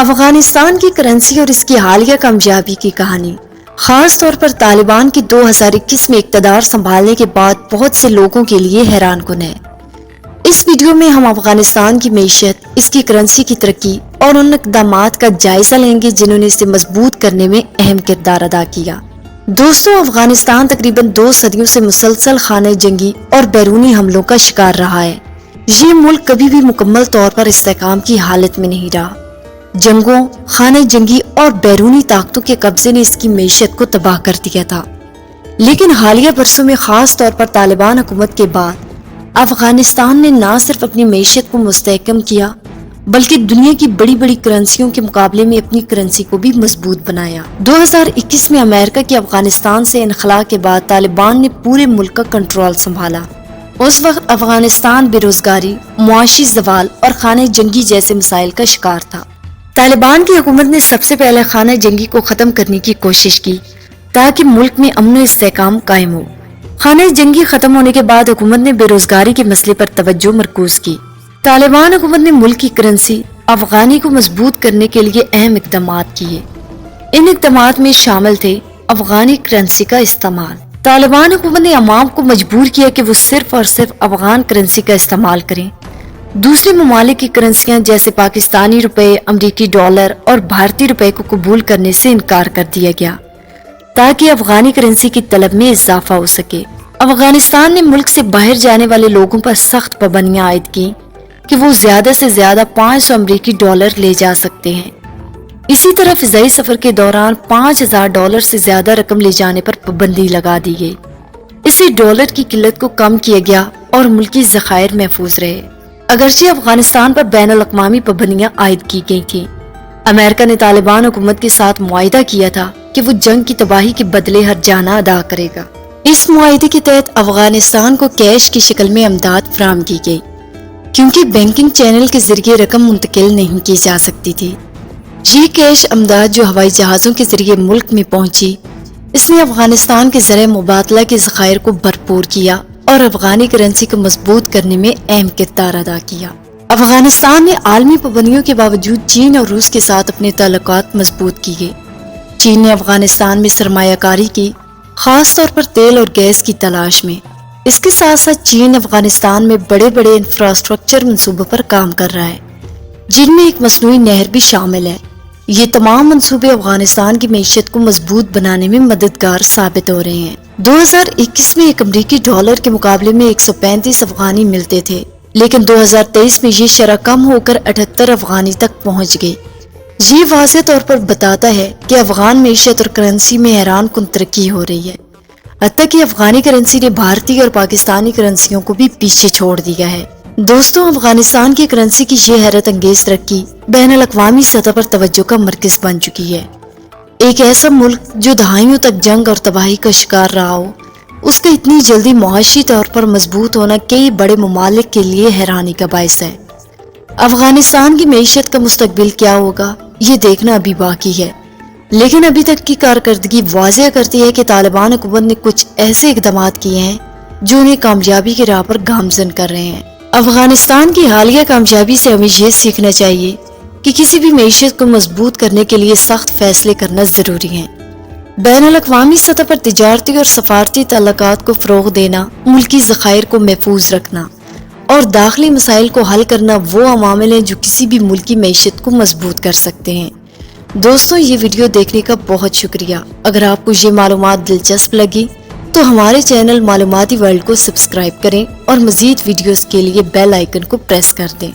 افغانستان کی کرنسی اور اس کی حالیہ کامیابی کی کہانی، خاص طور پر طالبان کی 2021 میں اقتدار سنبھالنے کے بعد بہت سے لوگوں کے لیے حیران کن ہے۔ اس ویڈیو میں ہم افغانستان کی معیشت، اس کی کرنسی کی ترقی اور ان اقدامات کا جائزہ لیں گے جنہوں نے اسے مضبوط کرنے میں اہم کردار ادا کیا۔ دوستو، افغانستان تقریباً 2 صدیوں سے مسلسل خانہ جنگی اور بیرونی حملوں کا شکار رہا ہے۔ یہ ملک کبھی بھی مکمل طور پر استحکام کی حالت میں نہیں رہا۔ جنگوں، خانہ جنگی اور بیرونی طاقتوں کے قبضے نے اس کی معیشت کو تباہ کر دیا تھا، لیکن حالیہ برسوں میں خاص طور پر طالبان حکومت کے بعد افغانستان نے نہ صرف اپنی معیشت کو مستحکم کیا بلکہ دنیا کی بڑی بڑی کرنسیوں کے مقابلے میں اپنی کرنسی کو بھی مضبوط بنایا۔ 2021 میں امریکہ کے افغانستان سے انخلاء کے بعد طالبان نے پورے ملک کا کنٹرول سنبھالا۔ اس وقت افغانستان بے روزگاری، معاشی زوال اور خانہ جنگی جیسے مسائل کا شکار تھا۔ طالبان کی حکومت نے سب سے پہلے خانہ جنگی کو ختم کرنے کی کوشش کی تاکہ ملک میں امن و استحکام قائم ہو۔ خانہ جنگی ختم ہونے کے بعد حکومت نے بے روزگاری کے مسئلے پر توجہ مرکوز کی۔ طالبان حکومت نے ملک کی کرنسی افغانی کو مضبوط کرنے کے لیے اہم اقدامات کیے۔ ان اقدامات میں شامل تھے افغانی کرنسی کا استعمال۔ طالبان حکومت نے عوام کو مجبور کیا کہ وہ صرف اور صرف افغان کرنسی کا استعمال کریں۔ دوسرے ممالک کی کرنسیاں جیسے پاکستانی روپے، امریکی ڈالر اور بھارتی روپے کو قبول کرنے سے انکار کر دیا گیا تاکہ افغانی کرنسی کی طلب میں اضافہ ہو سکے۔ افغانستان نے ملک سے باہر جانے والے لوگوں پر سخت پابندیاں عائد کی کہ وہ زیادہ سے زیادہ 500 امریکی ڈالر لے جا سکتے ہیں۔ اسی طرح فضائی سفر کے دوران 5000 ڈالر سے زیادہ رقم لے جانے پر پابندی لگا دی گئی۔ اس سے ڈالر کی قلت کو کم کیا گیا اور ملکی ذخائر محفوظ رہے۔ اگرچہ افغانستان پر بین الاقوامی پابندیاں عائد کی گئی تھیں، امریکہ نے طالبان حکومت کے ساتھ معاہدہ کیا تھا کہ وہ جنگ کی تباہی کے بدلے ہر جانہ ادا کرے گا۔ اس معاہدے کے تحت افغانستان کو کیش کی شکل میں امداد فراہم کی گئی، کیونکہ بینکنگ چینل کے ذریعے رقم منتقل نہیں کی جا سکتی تھی۔ یہ کیش امداد جو ہوائی جہازوں کے ذریعے ملک میں پہنچی، اس نے افغانستان کے زرعی مبادلہ کے ذخائر کو بھرپور کیا اور افغانی کرنسی کو مضبوط کرنے میں اہم کردار ادا کیا۔ افغانستان نے عالمی پابندیوں کے باوجود چین اور روس کے ساتھ اپنے تعلقات مضبوط کیے۔ چین نے افغانستان میں سرمایہ کاری کی، خاص طور پر تیل اور گیس کی تلاش میں۔ اس کے ساتھ ساتھ چین افغانستان میں بڑے بڑے انفراسٹرکچر منصوبوں پر کام کر رہا ہے، جن میں ایک مصنوعی نہر بھی شامل ہے۔ یہ تمام منصوبے افغانستان کی معیشت کو مضبوط بنانے میں مددگار ثابت ہو رہے ہیں۔ 2021 میں ایک امریکی ڈالر کے مقابلے میں 135 افغانی ملتے تھے، لیکن 2023 میں یہ شرح کم ہو کر 78 افغانی تک پہنچ گئی۔ یہ واضح طور پر بتاتا ہے کہ افغان معیشت اور کرنسی میں حیران کن ترقی ہو رہی ہے، حتیٰ کہ افغانی کرنسی نے بھارتی اور پاکستانی کرنسیوں کو بھی پیچھے چھوڑ دیا ہے۔ دوستوں، افغانستان کی کرنسی کی یہ حیرت انگیز ترقی بین الاقوامی سطح پر توجہ کا مرکز بن چکی ہے۔ ایک ایسا ملک جو دہائیوں تک جنگ اور تباہی کا شکار رہا ہو، اس کا اتنی جلدی معاشی طور پر مضبوط ہونا کئی بڑے ممالک کے لیے حیرانی کا باعث ہے۔ افغانستان کی معیشت کا مستقبل کیا ہوگا، یہ دیکھنا ابھی باقی ہے، لیکن ابھی تک کی کارکردگی واضح کرتی ہے کہ طالبان حکومت نے کچھ ایسے اقدامات کیے ہیں جو انہیں کامیابی کی راہ پر گامزن کر رہے ہیں۔ افغانستان کی حالیہ کامیابی سے ہمیں یہ سیکھنا چاہیے کہ کسی بھی معیشت کو مضبوط کرنے کے لیے سخت فیصلے کرنا ضروری ہیں۔ بین الاقوامی سطح پر تجارتی اور سفارتی تعلقات کو فروغ دینا، ملکی ذخائر کو محفوظ رکھنا اور داخلی مسائل کو حل کرنا وہ عوامل ہیں جو کسی بھی ملکی معیشت کو مضبوط کر سکتے ہیں۔ دوستوں، یہ ویڈیو دیکھنے کا بہت شکریہ۔ اگر آپ کو یہ معلومات دلچسپ لگی تو ہمارے چینل معلوماتی ورلڈ کو سبسکرائب کریں اور مزید ویڈیوز کے لیے بیل آئیکن کو پریس کر دیں۔